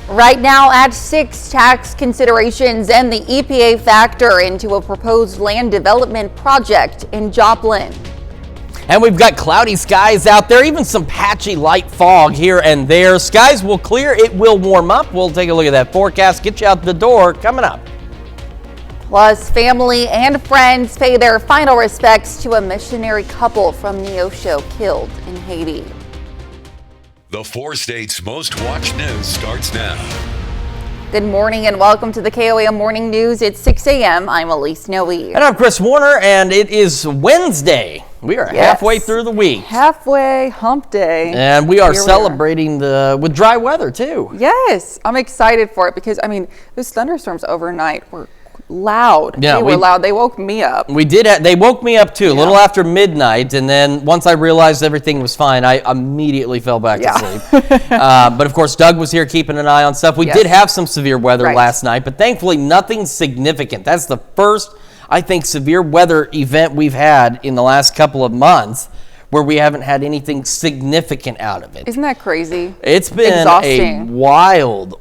Right now, add 6 tax considerations and the EPA factor into a proposed land development project in Joplin. And we've got cloudy skies out there, even some patchy light fog here and there. Skies will clear, it will warm up. We'll take a look at that forecast, get you out the door coming up. Plus, family and friends pay their final respects to a missionary couple from Neosho killed in Haiti. The 4 states' most watched news starts now. Good morning and welcome to the KOAM Morning News. It's 6 a.m. I'm Elise Noe. And I'm Chris Warner, and it is Wednesday. We are halfway through the week. Halfway, hump day. And we are celebrating with dry weather, too. Yes, I'm excited for it because, those thunderstorms overnight were loud. Yeah, they were loud. They woke me up. They woke me up too, a little after midnight, and then once I realized everything was fine, I immediately fell back to sleep. But of course, Doug was here keeping an eye on stuff. We did have some severe weather last night, but thankfully nothing significant. That's the first, I think, severe weather event we've had in the last couple of months where we haven't had anything significant out of it. Isn't that crazy? It's been exhausting. A wild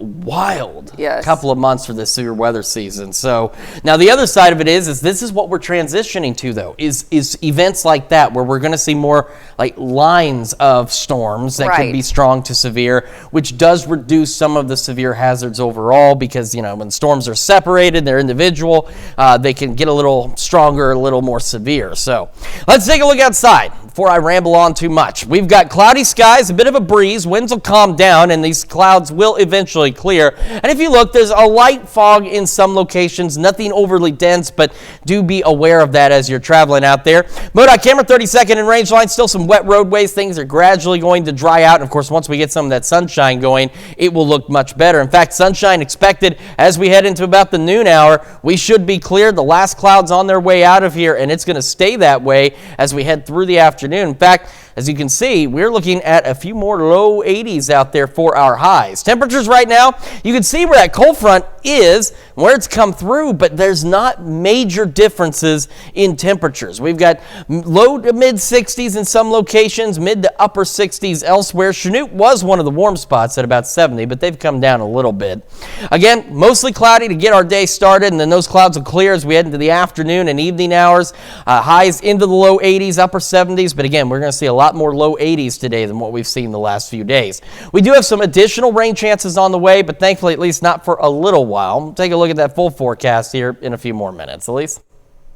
couple of months for this severe weather season. So now the other side of it is this is what we're transitioning to, though, is events like that where we're going to see more like lines of storms that could be strong to severe, which does reduce some of the severe hazards overall because, when storms are separated, they're individual, they can get a little stronger, a little more severe. So let's take a look outside before I ramble on too much. We've got cloudy skies, a bit of a breeze, winds will calm down, and these clouds will eventually clear. And if you look, there's a light fog in some locations, nothing overly dense, but do be aware of that as you're traveling out there. MoDOT camera 32nd and range line, still some wet roadways. Things are gradually going to dry out. And of course, once we get some of that sunshine going, it will look much better. In fact, sunshine expected as we head into about the noon hour. We should be cleared. The last cloud's on their way out of here, and it's going to stay that way as we head through the afternoon. In fact, as you can see, we're looking at a few more low 80s out there for our highs. Temperatures right now, you can see where that cold front is, where it's come through, but there's not major differences in temperatures. We've got low to mid 60s in some locations, mid to upper 60s elsewhere. Chanute was one of the warm spots at about 70, but they've come down a little bit. Again, mostly cloudy to get our day started, and then those clouds will clear as we head into the afternoon and evening hours. Highs into the low 80s, upper 70s, but again, we're going to see a lot more low 80s today than what we've seen the last few days. We do have some additional rain chances on the way, but thankfully at least not for a little while. We'll take a look at that full forecast here in a few more minutes. Elise?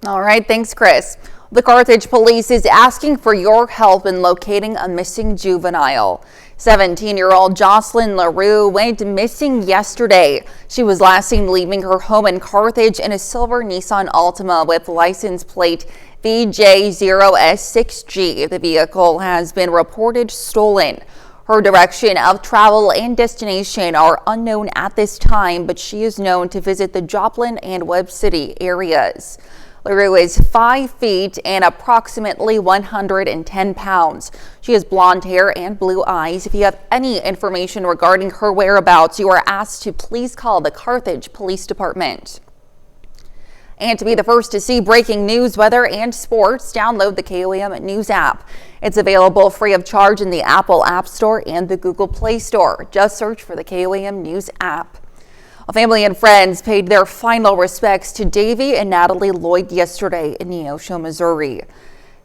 All right, thanks, Chris. The Carthage Police is asking for your help in locating a missing juvenile. 17-year-old Jocelyn LaRue went missing yesterday. She was last seen leaving her home in Carthage in a silver Nissan Altima with license plate VJ0S6G. The vehicle has been reported stolen. Her direction of travel and destination are unknown at this time, but she is known to visit the Joplin and Webb City areas. LaRue is 5 feet and approximately 110 pounds. She has blonde hair and blue eyes. If you have any information regarding her whereabouts, you are asked to please call the Carthage Police Department. And to be the first to see breaking news, weather, and sports, download the KOAM News app. It's available free of charge in the Apple App Store and the Google Play Store. Just search for the KOAM News app. Family and friends paid their final respects to Davy and Natalie Lloyd yesterday in Neosho, Missouri.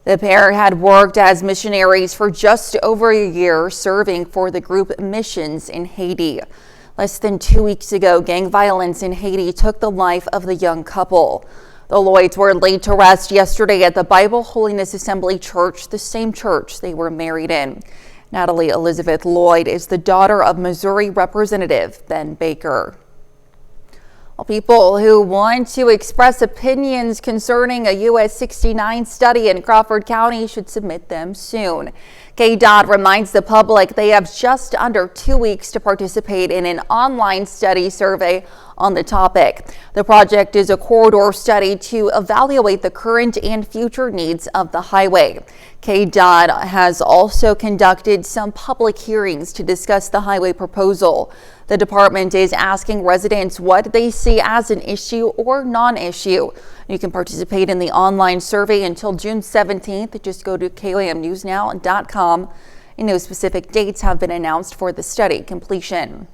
The pair had worked as missionaries for just over a year, serving for the group Missions in Haiti. Less than 2 weeks ago, gang violence in Haiti took the life of the young couple. The Lloyds were laid to rest yesterday at the Bible Holiness Assembly Church, the same church they were married in. Natalie Elizabeth Lloyd is the daughter of Missouri Representative Ben Baker. Well, people who want to express opinions concerning a US 69 study in Crawford County should submit them soon. KDOT reminds the public they have just under 2 weeks to participate in an online study survey on the topic. The project is a corridor study to evaluate the current and future needs of the highway. KDOT has also conducted some public hearings to discuss the highway proposal. The department is asking residents what they see as an issue or non-issue. You can participate in the online survey until June 17th. Just go to KOAMnewsnow.com. No specific dates have been announced for the study completion.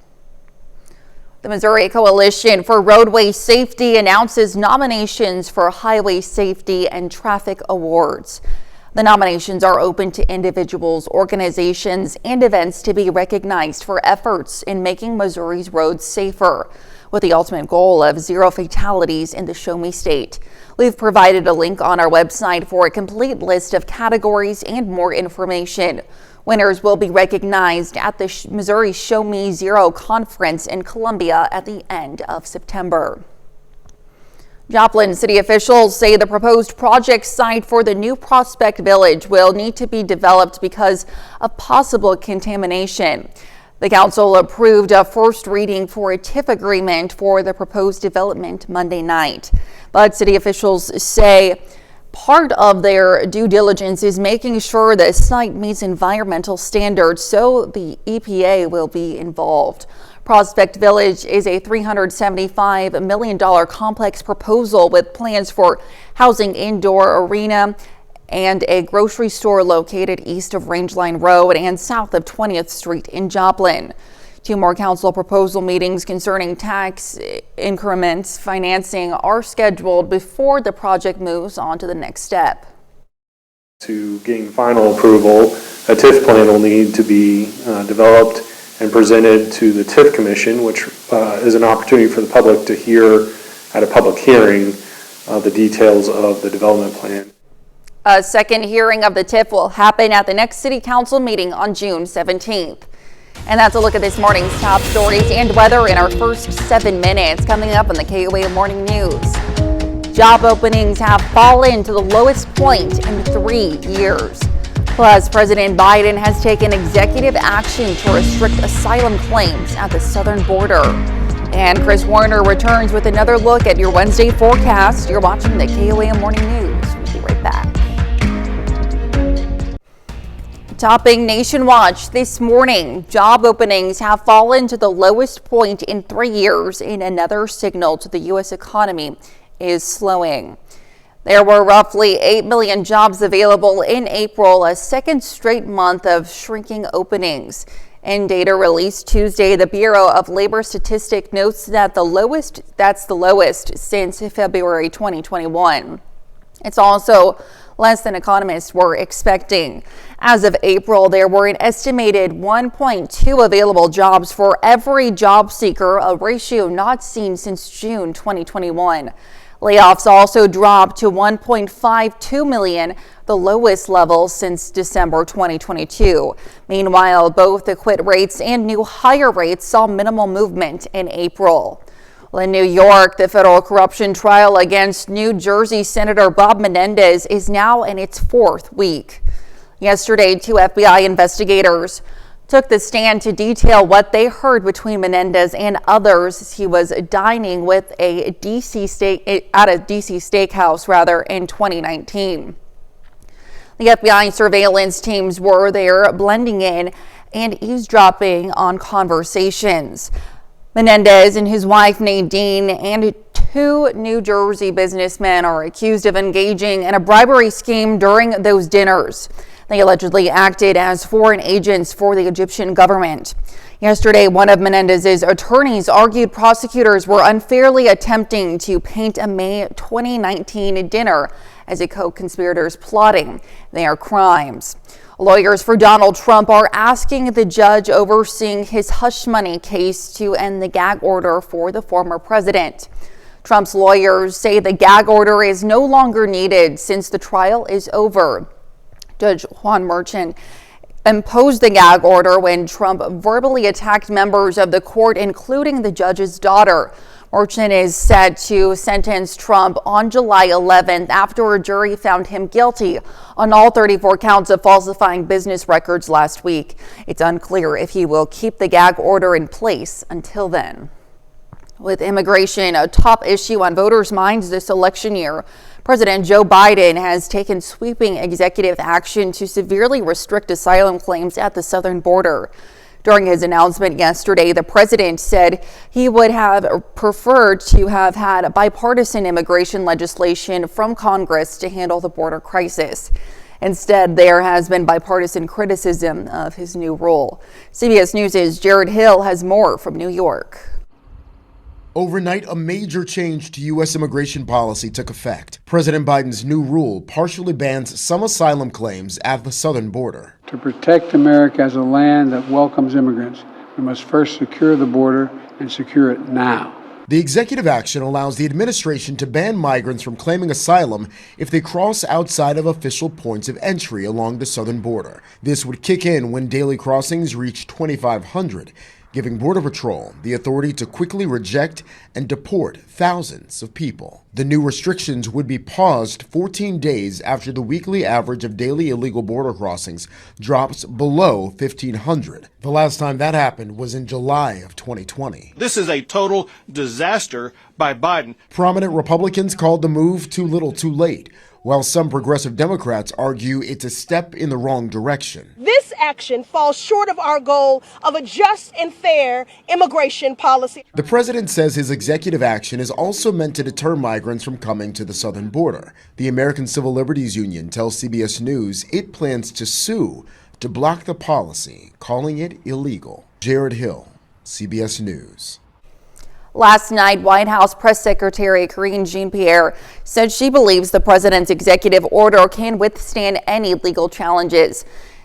The Missouri Coalition for Roadway Safety announces nominations for Highway Safety and Traffic Awards. The nominations are open to individuals, organizations, and events to be recognized for efforts in making Missouri's roads safer, with the ultimate goal of zero fatalities in the Show Me State. We've provided a link on our website for a complete list of categories and more information. Winners will be recognized at the Missouri Show Me Zero Conference in Columbia at the end of September. Joplin city officials say the proposed project site for the new Prospect Village will need to be developed because of possible contamination. The council approved a first reading for a TIF agreement for the proposed development Monday night. But city officials say part of their due diligence is making sure the site meets environmental standards, so the EPA will be involved. Prospect Village is a $375 million complex proposal with plans for housing, indoor arena, and a grocery store located east of Rangeline Road and south of 20th Street in Joplin. 2 more council proposal meetings concerning tax increments financing are scheduled before the project moves on to the next step. To gain final approval, a TIF plan will need to be developed and presented to the TIF Commission, which is an opportunity for the public to hear at a public hearing the details of the development plan. A second hearing of the TIF will happen at the next City Council meeting on June 17th. And that's a look at this morning's top stories and weather in our first 7 minutes. Coming up on the KOAM Morning News. Job openings have fallen to the lowest point in 3 years. Plus, President Biden has taken executive action to restrict asylum claims at the southern border. And Chris Warner returns with another look at your Wednesday forecast. You're watching the KOAM Morning News. We'll be right back. Topping Nation Watch this morning, job openings have fallen to the lowest point in 3 years in another signal to the U.S. economy is slowing. There were roughly 8 million jobs available in April, a second straight month of shrinking openings. In data released Tuesday, the Bureau of Labor Statistics notes that that's the lowest since February 2021. It's also less than economists were expecting. As of April, there were an estimated 1.2 available jobs for every job seeker, a ratio not seen since June 2021. Layoffs also dropped to 1.52 million, the lowest level since December 2022. Meanwhile, both the quit rates and new hire rates saw minimal movement in April. Well, in New York, the federal corruption trial against New Jersey Senator Bob Menendez is now in its 4th week. Yesterday, 2 FBI investigators took the stand to detail what they heard between Menendez and others as he was dining with at a DC steakhouse in 2019. The FBI surveillance teams were there blending in and eavesdropping on conversations. Menendez and his wife Nadine and 2 New Jersey businessmen are accused of engaging in a bribery scheme during those dinners. They allegedly acted as foreign agents for the Egyptian government. Yesterday, one of Menendez's attorneys argued prosecutors were unfairly attempting to paint a May 2019 dinner as a co-conspirators plotting their crimes. Lawyers for Donald Trump are asking the judge overseeing his hush money case to end the gag order for the former president. Trump's lawyers say the gag order is no longer needed since the trial is over. Judge Juan Merchan imposed the gag order when Trump verbally attacked members of the court, including the judge's daughter. Merchan is set to sentence Trump on July 11th after a jury found him guilty on all 34 counts of falsifying business records last week. It's unclear if he will keep the gag order in place until then. With immigration a top issue on voters' minds this election year, President Joe Biden has taken sweeping executive action to severely restrict asylum claims at the southern border. During his announcement yesterday, the president said he would have preferred to have had bipartisan immigration legislation from Congress to handle the border crisis. Instead, there has been bipartisan criticism of his new role. CBS News' Jared Hill has more from New York. Overnight, a major change to U.S. immigration policy took effect. President Biden's new rule partially bans some asylum claims at the southern border. To protect America as a land that welcomes immigrants, we must first secure the border and secure it now. The executive action allows the administration to ban migrants from claiming asylum if they cross outside of official points of entry along the southern border. This would kick in when daily crossings reach 2,500. Giving Border Patrol the authority to quickly reject and deport thousands of people. The new restrictions would be paused 14 days after the weekly average of daily illegal border crossings drops below 1,500. The last time that happened was in July of 2020. This is a total disaster by Biden. Prominent Republicans called the move too little too late, while some progressive Democrats argue it's a step in the wrong direction. This action falls short of our goal of a just and fair immigration policy. The president says his executive action is also meant to deter migrants from coming to the southern border. The American Civil Liberties Union tells CBS News it plans to sue to block the policy, calling it illegal. Jared Hill, CBS News. Last night, White House Press Secretary Karine Jean-Pierre said she believes the president's executive order can withstand any legal challenges.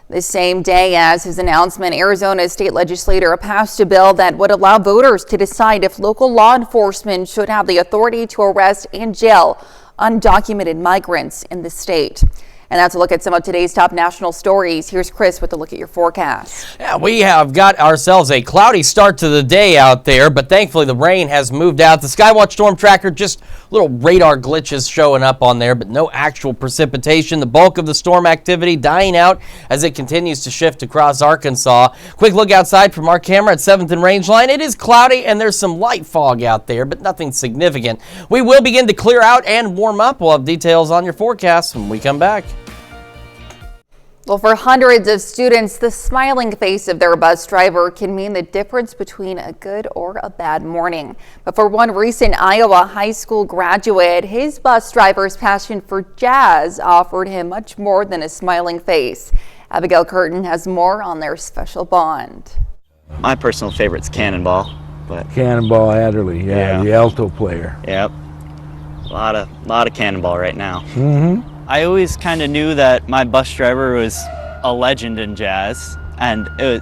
The same day as his announcement, Arizona state legislator passed a bill that would allow voters to decide if local law enforcement should have the authority to arrest and jail undocumented migrants in the state. And that's a look at some of today's top national stories. Here's Chris with a look at your forecast. Yeah, we have got ourselves a cloudy start to the day out there, but thankfully the rain has moved out. The Skywatch Storm Tracker, just little radar glitches showing up on there, but no actual precipitation. The bulk of the storm activity dying out as it continues to shift across Arkansas. Quick look outside from our camera at 7th and Rangeline. It is cloudy and there's some light fog out there, but nothing significant. We will begin to clear out and warm up. We'll have details on your forecast when we come back. Well, for hundreds of students, the smiling face of their bus driver can mean the difference between a good or a bad morning. But for one recent Iowa high school graduate, his bus driver's passion for jazz offered him much more than a smiling face. Abigail Curtin has more on their special bond. My personal favorite's Cannonball. But Cannonball Adderley, yeah, the alto player. Yep, a lot of Cannonball right now. Mm-hmm. I always kind of knew that my bus driver was a legend in jazz, and it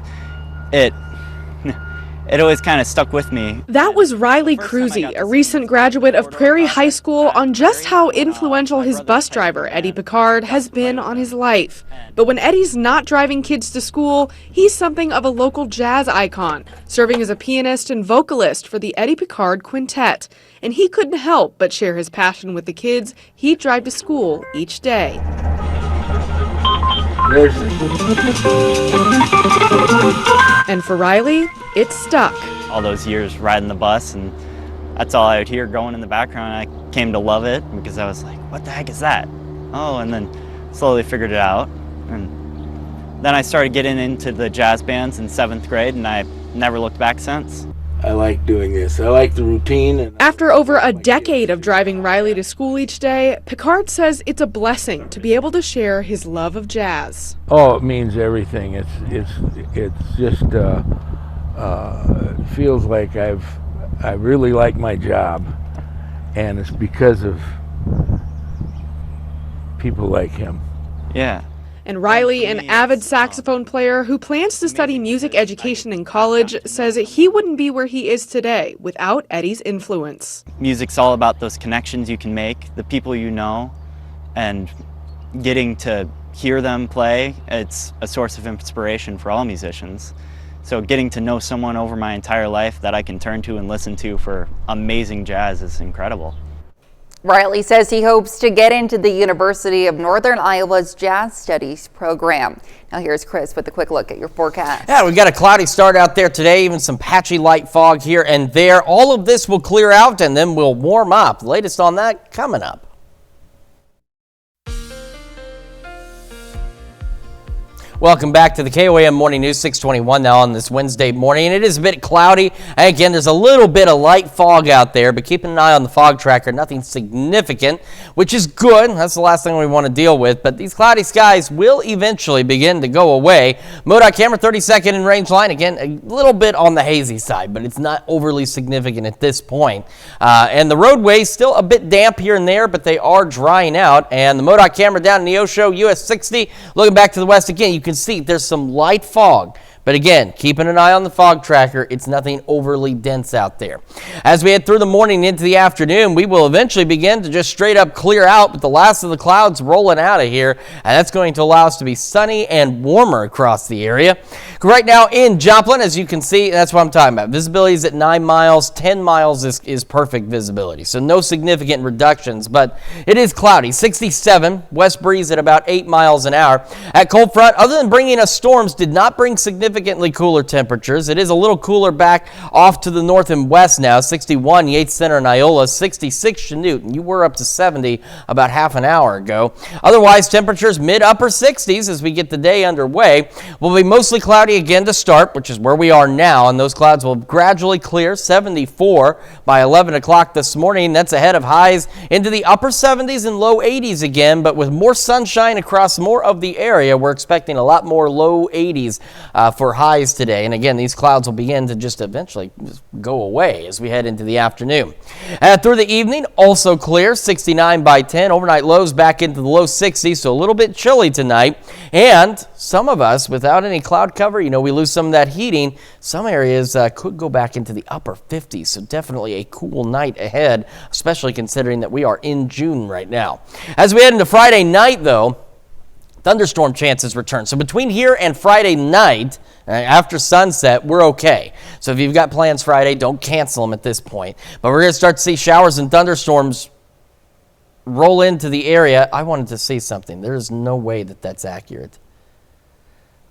always kind of stuck with me. That was Riley Cruzy, a recent graduate of Prairie High School, on just how influential his bus driver, Eddie Picard, has been on his life. But when Eddie's not driving kids to school, he's something of a local jazz icon, serving as a pianist and vocalist for the Eddie Picard Quintet. And he couldn't help but share his passion with the kids he'd drive to school each day. And for Riley, it stuck. All those years riding the bus, and that's all I would hear going in the background. I came to love it because I was like, what the heck is that? Oh, and then slowly figured it out. And then I started getting into the jazz bands in 7th grade, and I never looked back since. I like doing this. I like the routine. After over a decade of driving Riley to school each day, Picard says it's a blessing to be able to share his love of jazz. Oh, it means everything. It's just it feels like I really like my job, and it's because of people like him. Yeah. And Riley, an avid saxophone player who plans to study music education in college, says he wouldn't be where he is today without Eddie's influence. Music's all about those connections you can make, the people you know, and getting to hear them play. It's a source of inspiration for all musicians. So getting to know someone over my entire life that I can turn to and listen to for amazing jazz is incredible. Riley says he hopes to get into the University of Northern Iowa's Jazz Studies program. Now here's Chris with a quick look at your forecast. Yeah, we've got a cloudy start out there today, even some patchy light fog here and there. All of this will clear out and then we'll warm up. The latest on that coming up. Welcome back to the KOAM Morning News, 621 now on this Wednesday morning. And it is a bit cloudy. Again, there's a little bit of light fog out there, but keeping an eye on the fog tracker, nothing significant, which is good. That's the last thing we want to deal with. But these cloudy skies will eventually begin to go away. MoDOT camera 32nd in range line. Again, a little bit on the hazy side, but it's not overly significant at this point. And the roadways still a bit damp here and there, but they are drying out. And the MoDOT camera down in Neosho, US 60, looking back to the west again, you can see there's some light fog. But again, keeping an eye on the fog tracker, it's nothing overly dense out there. As we head through the morning into the afternoon, we will eventually begin to just straight up clear out with the last of the clouds rolling out of here. And that's going to allow us to be sunny and warmer across the area. Right now in Joplin, as you can see, that's what I'm talking about. Visibility is at 9 miles. 10 miles is perfect visibility. So no significant reductions, but it is cloudy. 67, west breeze at about 8 miles an hour. At cold front, other than bringing us storms, did not bring significantly cooler temperatures. It is a little cooler back off to the north and west now. 61 Yates Center and Iola, 66 Chanute, and you were up to 70 about half an hour ago. Otherwise, temperatures mid-upper 60s as we get the day underway. Will be mostly cloudy again to start, which is where we are now, and those clouds will gradually clear. 74 by 11 o'clock this morning. That's ahead of highs into the upper 70s and low 80s again, but with more sunshine across more of the area, we're expecting a lot more low 80s for highs today. And again, these clouds will begin to just eventually just go away as we head into the afternoon. Through the evening, also clear, 69 by 10. Overnight lows back into the low 60s, so a little bit chilly tonight. And some of us, without any cloud cover, we lose some of that heating. Some areas could go back into the upper 50s, so definitely a cool night ahead, especially considering that we are in June right now. As we head into Friday night, though, thunderstorm chances return. So between here and Friday night, after sunset, we're okay. So if you've got plans Friday, don't cancel them at this point. But we're going to start to see showers and thunderstorms roll into the area. I wanted to see something. There is no way that that's accurate.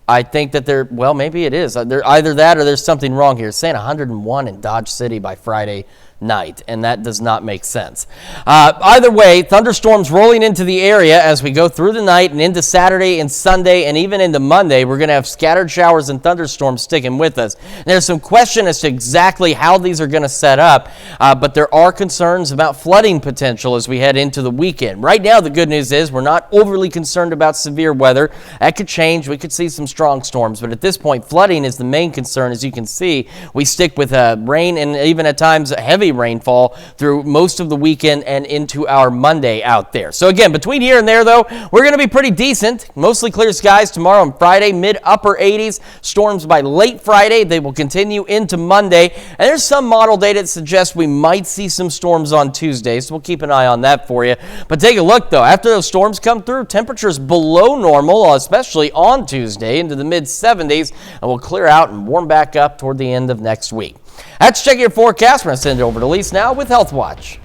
I think that well, maybe it is. Either that or there's something wrong here. It's saying 101 in Dodge City by Friday night, and that does not make sense. Either way, thunderstorms rolling into the area as we go through the night and into Saturday and Sunday and even into Monday. We're going to have scattered showers and thunderstorms sticking with us. There's some question as to exactly how these are going to set up, but there are concerns about flooding potential as we head into the weekend. Right now, the good news is we're not overly concerned about severe weather. That could change. We could see some strong storms, but at this point, flooding is the main concern. As you can see, we stick with rain and even at times heavy rainfall through most of the weekend and into our Monday out there. So again, between here and there, though, we're going to be pretty decent. Mostly clear skies tomorrow and Friday, mid-upper 80s. Storms by late Friday. They will continue into Monday. And there's some model data that suggests we might see some storms on Tuesday, so we'll keep an eye on that for you. But take a look, though. After those storms come through, temperatures below normal, especially on Tuesday, into the mid-70s, and we'll clear out and warm back up toward the end of next week. Let's check your forecast. We're going to send it over to Lisa now with Health Watch.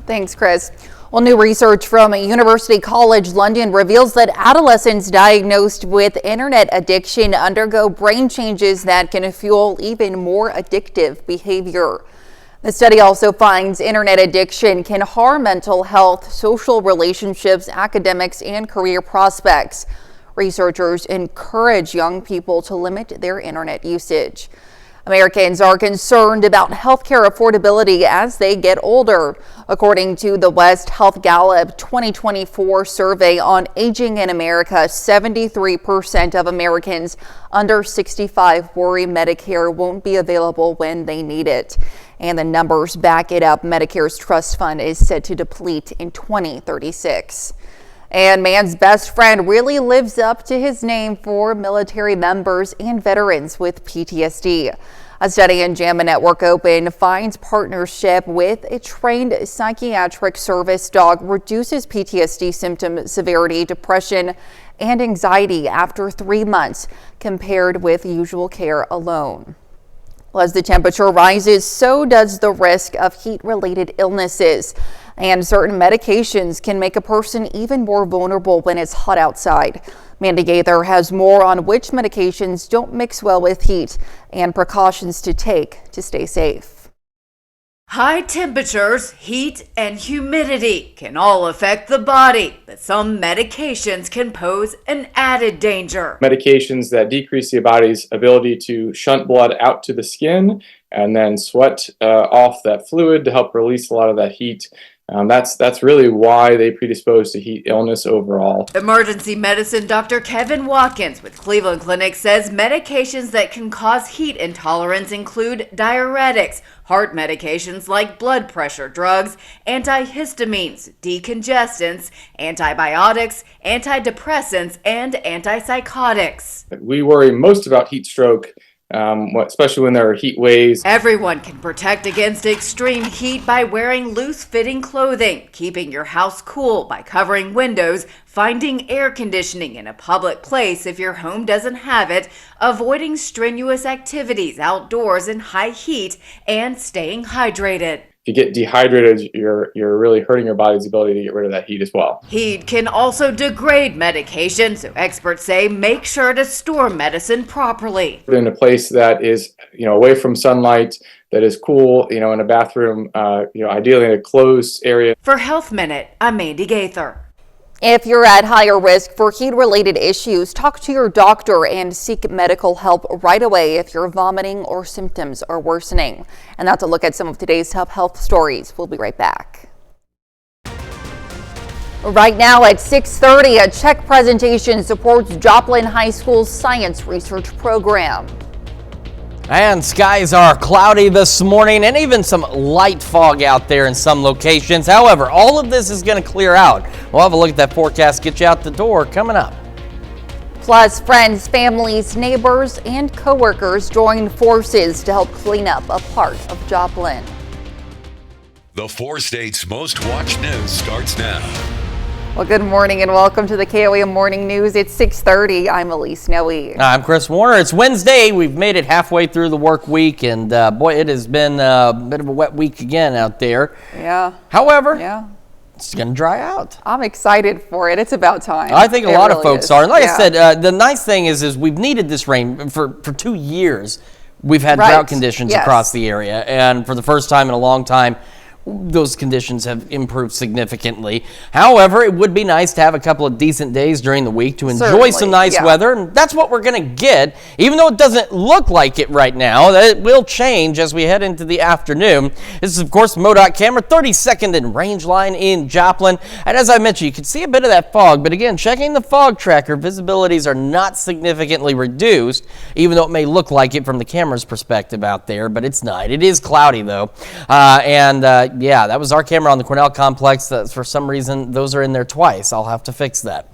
Thanks, Chris. Well, new research from University College London reveals that adolescents diagnosed with internet addiction undergo brain changes that can fuel even more addictive behavior. The study also finds internet addiction can harm mental health, social relationships, academics, and career prospects. Researchers encourage young people to limit their internet usage. Americans are concerned about healthcare affordability as they get older. According to the West Health Gallup 2024 survey on aging in America, 73% of Americans under 65 worry Medicare won't be available when they need it. And the numbers back it up. Medicare's trust fund is set to deplete in 2036. And man's best friend really lives up to his name for military members and veterans with PTSD. A study in JAMA Network Open finds partnership with a trained psychiatric service dog reduces PTSD symptom severity, depression, and anxiety after 3 months compared with usual care alone. Well, as the temperature rises, so does the risk of heat-related illnesses. And certain medications can make a person even more vulnerable when it's hot outside. Mandy Gaither has more on which medications don't mix well with heat and precautions to take to stay safe. High temperatures, heat, and humidity can all affect the body, but some medications can pose an added danger. Medications that decrease the body's ability to shunt blood out to the skin and then sweat off that fluid to help release a lot of that heat. That's really why they predispose to heat illness overall. Emergency medicine Dr. Kevin Watkins with Cleveland Clinic says medications that can cause heat intolerance include diuretics, heart medications like blood pressure drugs, antihistamines, decongestants, antibiotics, antidepressants, and antipsychotics. We worry most about heat stroke, especially when there are heat waves. Everyone can protect against extreme heat by wearing loose-fitting clothing, keeping your house cool by covering windows, finding air conditioning in a public place if your home doesn't have it, avoiding strenuous activities outdoors in high heat, and staying hydrated. If you get dehydrated, you're really hurting your body's ability to get rid of that heat as well. Heat can also degrade medication, so experts say make sure to store medicine properly. Put it in a place that is, away from sunlight, that is cool, in a bathroom, ideally in a closed area. For Health Minute, I'm Mandy Gaither. If you're at higher risk for heat-related issues, talk to your doctor and seek medical help right away if you're vomiting or symptoms are worsening. And that's a look at some of today's top health stories. We'll be right back. Right now at 6:30, a check presentation supports Joplin High School's science research program. And skies are cloudy this morning and even some light fog out there in some locations. However, all of this is going to clear out. We'll have a look at that forecast, get you out the door coming up. Plus, friends, families, neighbors, and coworkers join forces to help clean up a part of Joplin. The 4 states' most watched news starts now. Well, good morning and welcome to the KOAM Morning News. It's 6:30. I'm Elise Noe. I'm Chris Warner. It's Wednesday. We've made it halfway through the work week, and boy, it has been a bit of a wet week again out there. Yeah. However, it's going to dry out. I'm excited for it. It's about time. I think a lot of folks are. And like I said, the nice thing is we've needed this rain for 2 years. We've had drought conditions across the area, and for the first time in a long time, those conditions have improved significantly. However, it would be nice to have a couple of decent days during the week to enjoy some nice weather, and that's what we're going to get, even though it doesn't look like it right now. That will change as we head into the afternoon. This is, of course, MoDOT camera, 32nd and Range Line in Joplin. And as I mentioned, you can see a bit of that fog, but again, checking the fog tracker, visibilities are not significantly reduced, even though it may look like it from the camera's perspective out there, but it's not. It is cloudy, though, yeah, that was our camera on the Cornell complex. For some reason, those are in there twice. I'll have to fix that.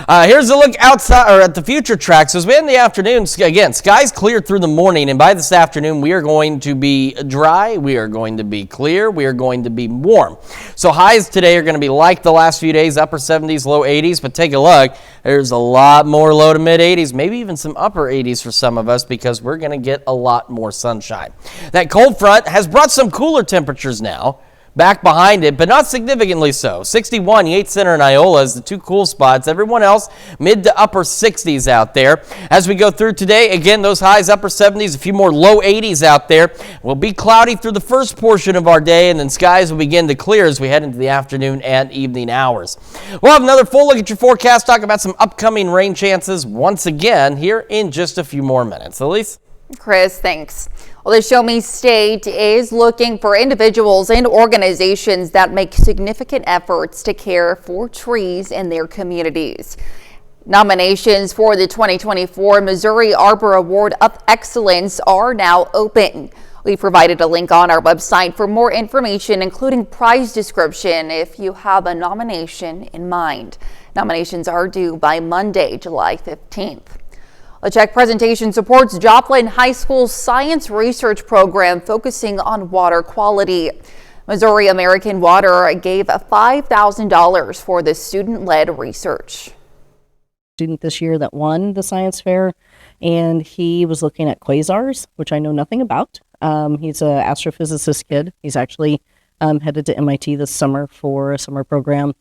Here's a look outside, or at the future tracks. As we end the afternoon, again, skies cleared through the morning, and by this afternoon, we are going to be dry, we are going to be clear, we are going to be warm. So highs today are going to be like the last few days, upper 70s, low 80s, but take a look. There's a lot more low to mid 80s, maybe even some upper 80s for some of us, because we're going to get a lot more sunshine. That cold front has brought some cooler temperatures now back behind it, but not significantly so. 61, Yates Center and Iola is the two cool spots. Everyone else mid to upper 60s out there. As we go through today, again, those highs upper 70s, a few more low 80s out there. We'll be cloudy through the first portion of our day, and then skies will begin to clear as we head into the afternoon and evening hours. We'll have another full look at your forecast, talk about some upcoming rain chances once again here in just a few more minutes. Elise? Chris, thanks. Well, the Show Me State is looking for individuals and organizations that make significant efforts to care for trees in their communities. Nominations for the 2024 Missouri Arbor Award of Excellence are now open. We provided a link on our website for more information, including prize description if you have a nomination in mind. Nominations are due by Monday, July 15th. A check presentation supports Joplin High School's science research program focusing on water quality. Missouri American Water gave $5,000 for the student-led research. Student this year that won the science fair, and he was looking at quasars, which I know nothing about. He's an astrophysicist kid. He's actually headed to MIT this summer for a summer program.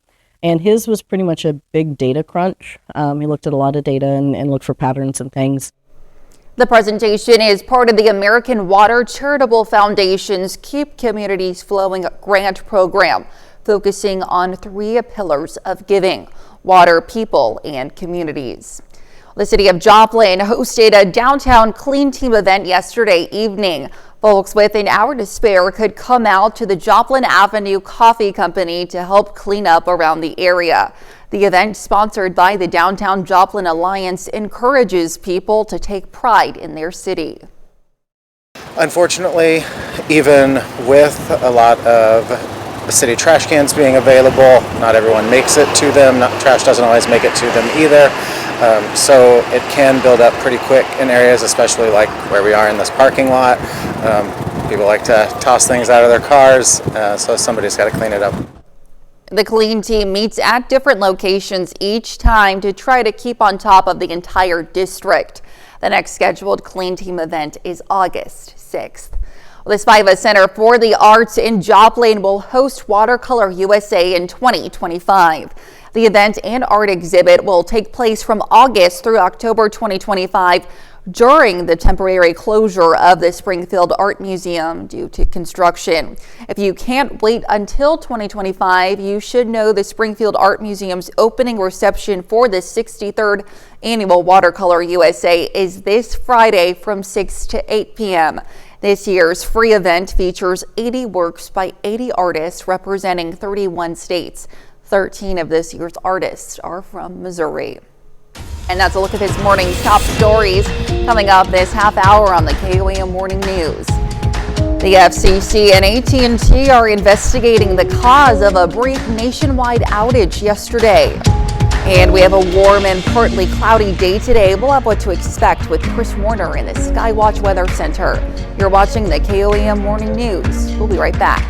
And his was pretty much a big data crunch. He looked at a lot of data and looked for patterns and things. The presentation is part of the American Water Charitable Foundation's Keep Communities Flowing grant program, focusing on 3 pillars of giving: water, people, and communities. The city of Joplin hosted a downtown clean team event yesterday evening. Folks with an hour to spare could come out to the Joplin Avenue Coffee Company to help clean up around the area. The event, sponsored by the Downtown Joplin Alliance, encourages people to take pride in their city. Unfortunately, even with a lot of the city trash cans being available, not everyone makes it to them. Trash doesn't always make it to them either. So it can build up pretty quick in areas, especially like where we are in this parking lot. People like to toss things out of their cars, so somebody's got to clean it up. The clean team meets at different locations each time to try to keep on top of the entire district. The next scheduled clean team event is August 6th. The Spiva Center for the Arts in Joplin will host Watercolor USA in 2025. The event and art exhibit will take place from August through October 2025 during the temporary closure of the Springfield Art Museum due to construction. If you can't wait until 2025, you should know the Springfield Art Museum's opening reception for the 63rd annual Watercolor USA is this Friday from 6 to 8 p.m. This year's free event features 80 works by 80 artists representing 31 states. 13 of this year's artists are from Missouri. And that's a look at this morning's top stories. Coming up this half hour on the KOAM Morning News. The FCC and AT&T are investigating the cause of a brief nationwide outage yesterday. And we have a warm and partly cloudy day today. We'll have what to expect with Chris Warner in the Skywatch Weather Center. You're watching the KOAM Morning News. We'll be right back.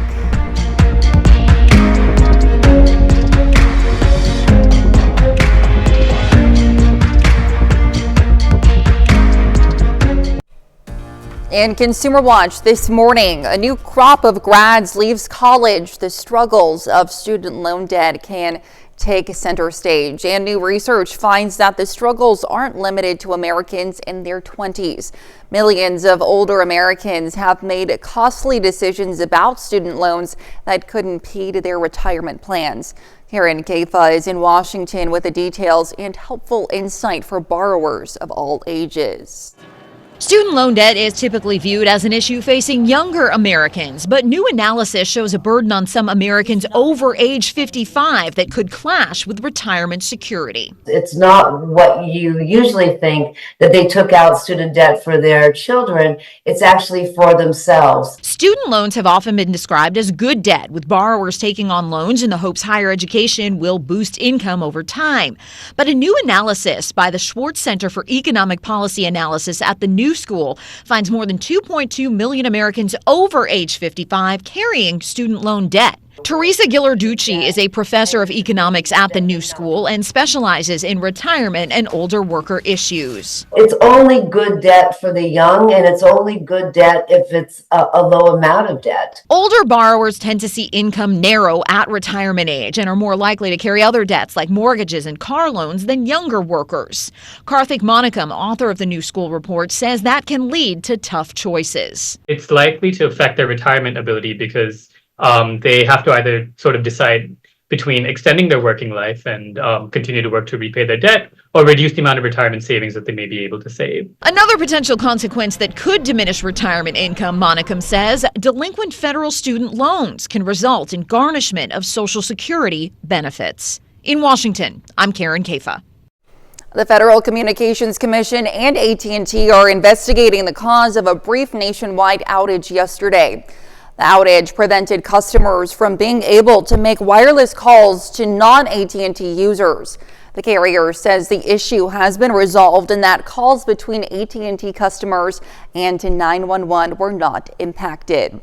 In Consumer Watch this morning, a new crop of grads leaves college. The struggles of student loan debt can take center stage, and new research finds that the struggles aren't limited to Americans in their 20s. Millions of older Americans have made costly decisions about student loans that could impede their retirement plans. Karen Kaifa is in Washington with the details and helpful insight for borrowers of all ages. Student loan debt is typically viewed as an issue facing younger Americans, but new analysis shows a burden on some Americans over age 55 that could clash with retirement security. It's not what you usually think, that they took out student debt for their children. It's actually for themselves. Student loans have often been described as good debt, with borrowers taking on loans in the hopes higher education will boost income over time. But a new analysis by the Schwartz Center for Economic Policy Analysis at the New School finds more than 2.2 million Americans over age 55 carrying student loan debt. Teresa Ghilarducci is a professor of economics at the New School and specializes in retirement and older worker issues. It's only good debt for the young, and it's only good debt if it's a low amount of debt. Older borrowers tend to see income narrow at retirement age and are more likely to carry other debts like mortgages and car loans than younger workers. Karthik Monikam, author of the New School report, says that can lead to tough choices. It's likely to affect their retirement ability because they have to either sort of decide between extending their working life and continue to work to repay their debt, or reduce the amount of retirement savings that they may be able to save. Another potential consequence that could diminish retirement income, Monikam says, delinquent federal student loans can result in garnishment of Social Security benefits. In Washington, I'm Karen Kaifa. The Federal Communications Commission and AT&T are investigating the cause of a brief nationwide outage yesterday. The outage prevented customers from being able to make wireless calls to non-AT&T users. The carrier says the issue has been resolved and that calls between AT&T customers and to 911 were not impacted.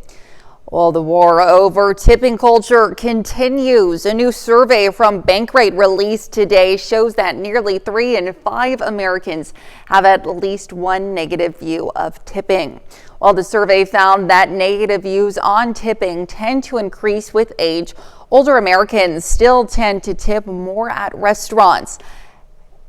Well, the war over tipping culture continues. A new survey from Bankrate released today shows that nearly 3 in 5 Americans have at least one negative view of tipping. While the survey found that negative views on tipping tend to increase with age, older Americans still tend to tip more at restaurants.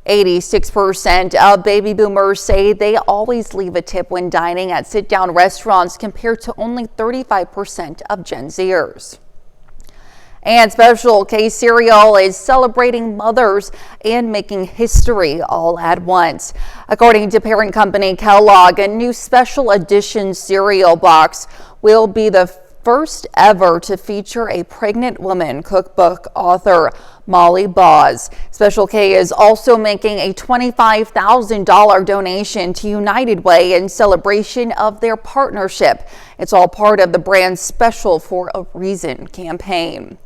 86% of baby boomers say they always leave a tip when dining at sit-down restaurants compared to only 35% of Gen Zers. And Special K cereal is celebrating mothers and making history all at once. According to parent company Kellogg, a new special edition cereal box will be the first ever to feature a pregnant woman cookbook author, Molly Baz. Special K is also making a $25,000 donation to United Way in celebration of their partnership. It's all part of the brand's Special for a Reason campaign.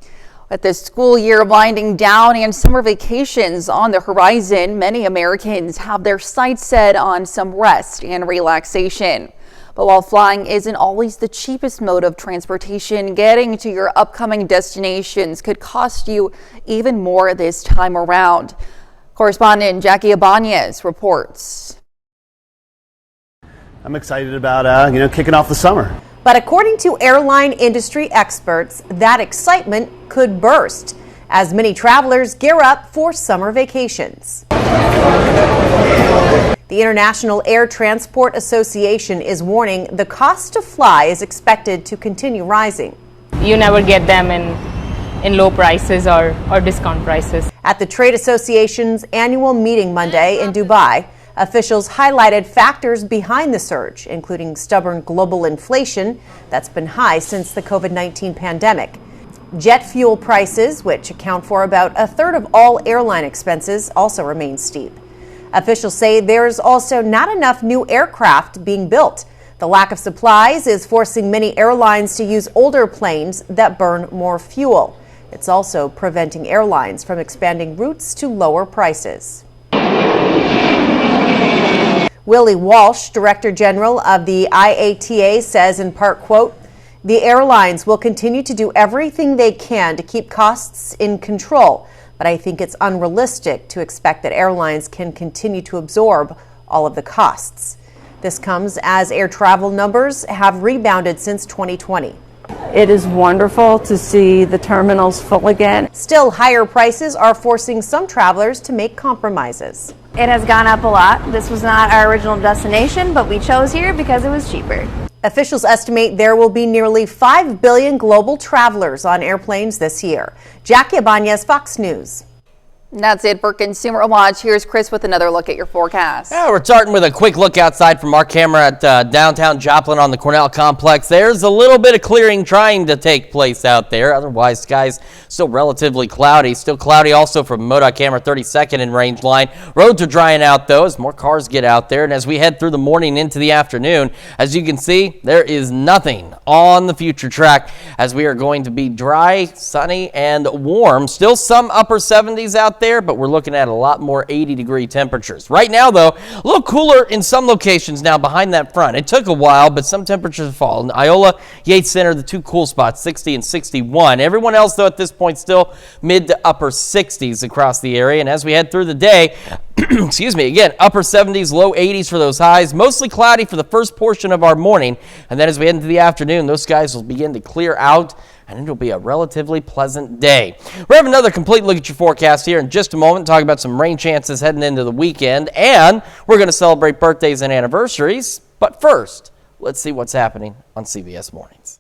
With the school year winding down and summer vacations on the horizon, many Americans have their sights set on some rest and relaxation. But while flying isn't always the cheapest mode of transportation, getting to your upcoming destinations could cost you even more this time around. Correspondent Jackie Ibanez reports. I'm excited about kicking off the summer. But according to airline industry experts, that excitement could burst as many travelers gear up for summer vacations. The International Air Transport Association is warning the cost to fly is expected to continue rising. You never get them in low prices or discount prices. At the trade association's annual meeting Monday in Dubai, officials highlighted factors behind the surge, including stubborn global inflation that's been high since the COVID-19 pandemic. Jet fuel prices, which account for about a third of all airline expenses, also remain steep. Officials say there's also not enough new aircraft being built. The lack of supplies is forcing many airlines to use older planes that burn more fuel. It's also preventing airlines from expanding routes to lower prices. Willie Walsh, Director General of the IATA, says in part, quote, "The airlines will continue to do everything they can to keep costs in control, but I think it's unrealistic to expect that airlines can continue to absorb all of the costs." This comes as air travel numbers have rebounded since 2020. It is wonderful to see the terminals full again. Still, higher prices are forcing some travelers to make compromises. It has gone up a lot. This was not our original destination, but we chose here because it was cheaper. Officials estimate there will be nearly 5 billion global travelers on airplanes this year. Jackie Ibanez, Fox News. That's it for Consumer Watch. Here's Chris with another look at your forecast. Yeah, we're starting with a quick look outside from our camera at downtown Joplin on the Cornell complex. There's a little bit of clearing trying to take place out there. Otherwise, skies still relatively cloudy. Still cloudy also from MoDOT camera 32nd in range line. Roads are drying out, though, as more cars get out there. And as we head through the morning into the afternoon, as you can see, there is nothing on the future track as we are going to be dry, sunny, and warm. Still some upper 70s out there, but we're looking at a lot more 80-degree temperatures. Right now, though, a little cooler in some locations now behind that front. It took a while, but some temperatures have fallen. Iola, Yates Center, the two cool spots, 60 and 61. Everyone else, though, at this point, still mid to upper 60s across the area. And as we head through the day, excuse me, again, upper 70s, low 80s for those highs. Mostly cloudy for the first portion of our morning. And then as we head into the afternoon, those skies will begin to clear out, and it'll be a relatively pleasant day. We'll have another complete look at your forecast here in just a moment, talk about some rain chances heading into the weekend, and we're going to celebrate birthdays and anniversaries. But first, let's see what's happening on CBS Mornings.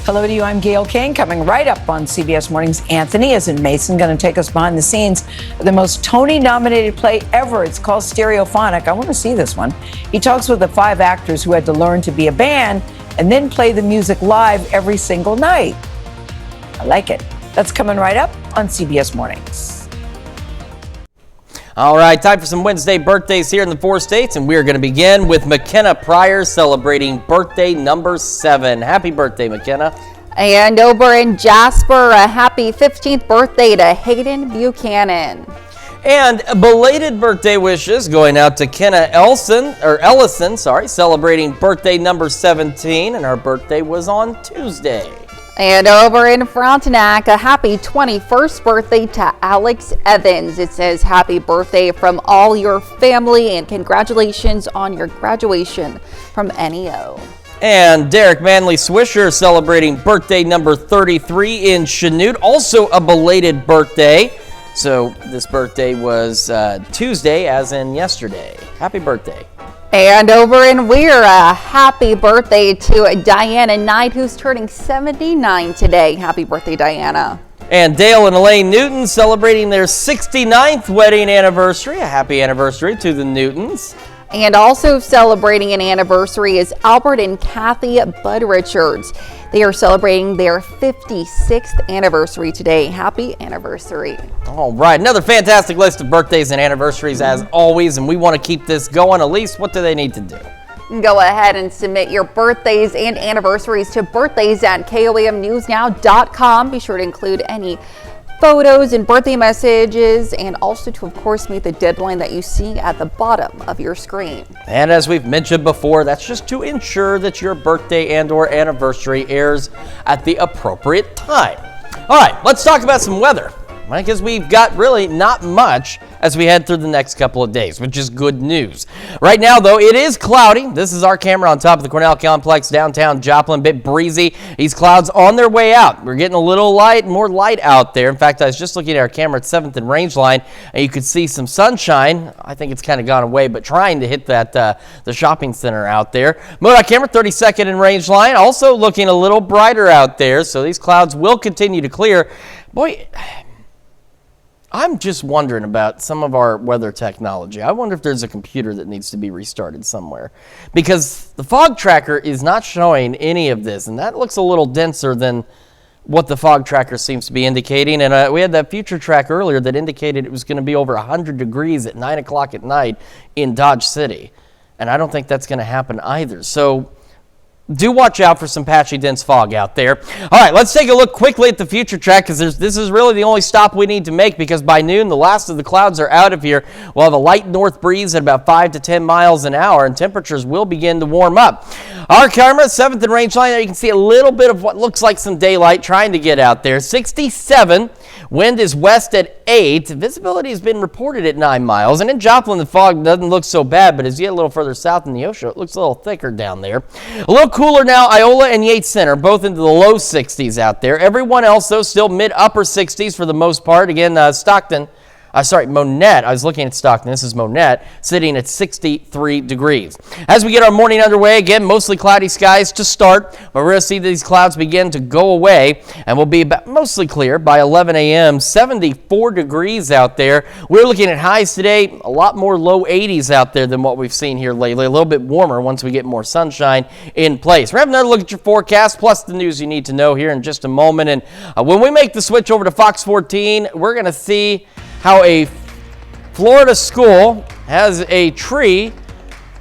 Hello to you, I'm Gail Kane. Coming right up on CBS Mornings, Anthony is in Mason, going to take us behind the scenes of the most Tony-nominated play ever. It's called Stereophonic. I want to see this one. He talks with the 5 actors who had to learn to be a band and then play the music live every single night. I like it. That's coming right up on CBS Mornings. All right, time for some Wednesday birthdays here in the 4 states, and we're going to begin with McKenna Pryor celebrating birthday number 7. Happy birthday, McKenna. And over in Jasper, a happy 15th birthday to Hayden Buchanan. And belated birthday wishes going out to Kenna Ellison, celebrating birthday number 17, and her birthday was on Tuesday. And over in Frontenac, a happy 21st birthday to Alex Evans. It says happy birthday from all your family and congratulations on your graduation from NEO. And Derek Manley Swisher celebrating birthday number 33 in Chanute. Also a belated birthday So this birthday was Tuesday, as in yesterday. Happy birthday. And over in Weir, happy birthday to Diana Knight, who's turning 79 today. Happy birthday, Diana. And Dale and Elaine Newton celebrating their 69th wedding anniversary. A happy anniversary to the Newtons. And also celebrating an anniversary is Albert and Kathy Bud Richards. They are celebrating their 56th anniversary today. Happy anniversary. All right, another fantastic list of birthdays and anniversaries as always, and we want to keep this going. Elise, what do they need to do? Go ahead and submit your birthdays and anniversaries to birthdays@KOAMnewsnow.com. Be sure to include any photos and birthday messages, and also to, of course, meet the deadline that you see at the bottom of your screen. And as we've mentioned before, that's just to ensure that your birthday and or anniversary airs at the appropriate time. All right, let's talk about some weather, because we've got really not much as we head through the next couple of days, which is good news. Right now, though, it is cloudy. This is our camera on top of the Cornell Complex, downtown Joplin, a bit breezy. These clouds on their way out. We're getting a little more light out there. In fact, I was just looking at our camera at 7th and Rangeline, and you could see some sunshine. I think it's kind of gone away, but trying to hit that the shopping center out there. MoDOT camera, 32nd and Rangeline, also looking a little brighter out there, so these clouds will continue to clear. Boy, I'm just wondering about some of our weather technology. I wonder if there's a computer that needs to be restarted somewhere, because the fog tracker is not showing any of this, and that looks a little denser than what the fog tracker seems to be indicating. And we had that future track earlier that indicated it was going to be over 100 degrees at 9 o'clock at night in Dodge City, and I don't think that's going to happen either. So do watch out for some patchy, dense fog out there. All right, let's take a look quickly at the future track, because this is really the only stop we need to make, because by noon, the last of the clouds are out of here. We'll have a light north breeze at about 5 to 10 miles an hour, and temperatures will begin to warm up. Our camera, 7th and Rangeline, there you can see a little bit of what looks like some daylight trying to get out there. 67. Wind is west at 8. Visibility has been reported at 9 miles. And in Joplin, the fog doesn't look so bad, but as you get a little further south in the ocean, it looks a little thicker down there. A little cooler now, Iola and Yates Center, both into the low 60s out there. Everyone else, though, still mid-upper 60s for the most part. Again, Monette. I was looking at Stockton. This is Monette, sitting at 63 degrees. As we get our morning underway, again, mostly cloudy skies to start, but we're going to see these clouds begin to go away, and we'll be mostly clear by 11 a.m. 74 degrees out there. We're looking at highs today, a lot more low 80s out there than what we've seen here lately. A little bit warmer once we get more sunshine in place. We're having another look at your forecast, plus the news you need to know here in just a moment. And when we make the switch over to Fox 14, we're going to see how a Florida school has a tree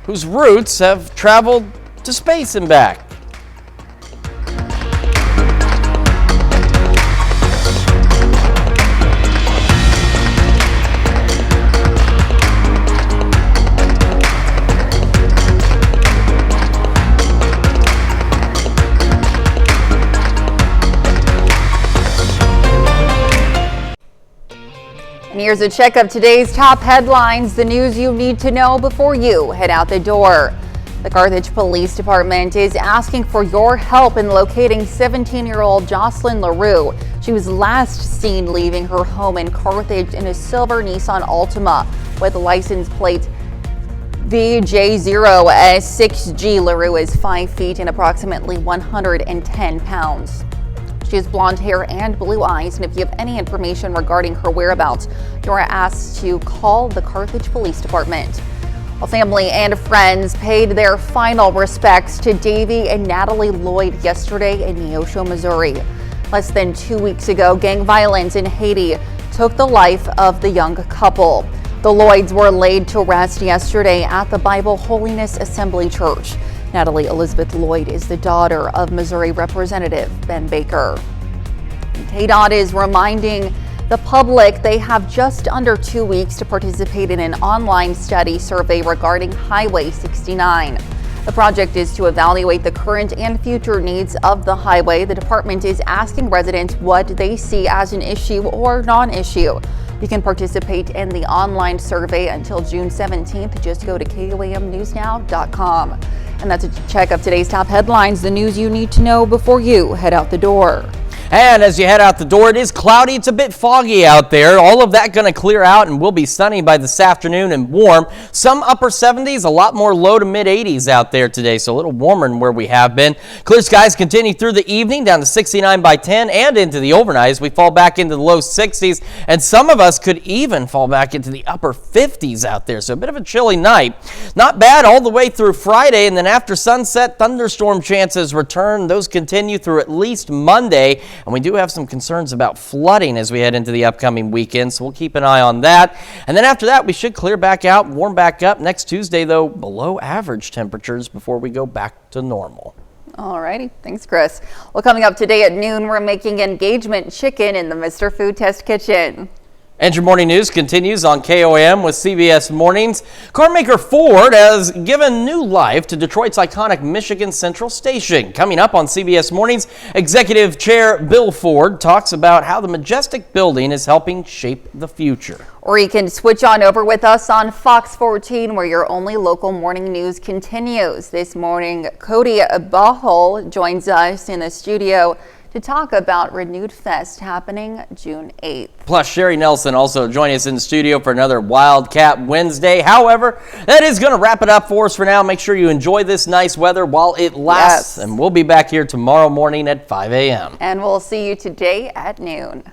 whose roots have traveled to space and back. And here's a check of today's top headlines, the news you need to know before you head out the door. The Carthage Police Department is asking for your help in locating 17-year-old Jocelyn LaRue. She was last seen leaving her home in Carthage in a silver Nissan Altima with license plate VJ0S6G. LaRue is 5 feet and approximately 110 pounds. She has blonde hair and blue eyes, and if you have any information regarding her whereabouts, you are asked to call the Carthage Police Department. Well, family and friends paid their final respects to Davy and Natalie Lloyd yesterday in Neosho, Missouri. Less than 2 weeks ago, gang violence in Haiti took the life of the young couple. The Lloyds were laid to rest yesterday at the Bible Holiness Assembly Church. Natalie Elizabeth Lloyd is the daughter of Missouri Representative Ben Baker. KDOT is reminding the public they have just under 2 weeks to participate in an online study survey regarding Highway 69. The project is to evaluate the current and future needs of the highway. The department is asking residents what they see as an issue or non-issue. You can participate in the online survey until June 17th. Just go to KOAMnewsnow.com. And that's a check of today's top headlines, the news you need to know before you head out the door. And as you head out the door, it is cloudy. It's a bit foggy out there. All of that going to clear out and will be sunny by this afternoon and warm. Some upper 70s, a lot more low to mid 80s out there today, so a little warmer than where we have been. Clear skies continue through the evening down to 69 by 10 and into the overnight as we fall back into the low 60s. And some of us could even fall back into the upper 50s out there, so a bit of a chilly night. Not bad all the way through Friday, and then after sunset, thunderstorm chances return. Those continue through at least Monday. And we do have some concerns about flooding as we head into the upcoming weekend, so we'll keep an eye on that. And then after that, we should clear back out, warm back up. Next Tuesday, though, below average temperatures before we go back to normal. All righty. Thanks, Chris. Well, coming up today at noon, we're making engagement chicken in the Mr. Food Test Kitchen. And your morning news continues on KOAM with CBS Mornings. Car maker Ford has given new life to Detroit's iconic Michigan Central Station. Coming up on CBS Mornings, Executive Chair Bill Ford talks about how the majestic building is helping shape the future. Or you can switch on over with us on Fox 14, where your only local morning news continues. This morning, Cody Bahol joins us in the studio to talk about Renewed Fest happening June 8th. Plus, Sherry Nelson also joining us in the studio for another Wildcat Wednesday. However, that is going to wrap it up for us for now. Make sure you enjoy this nice weather while it lasts. Yes. And we'll be back here tomorrow morning at 5 a.m. And we'll see you today at noon.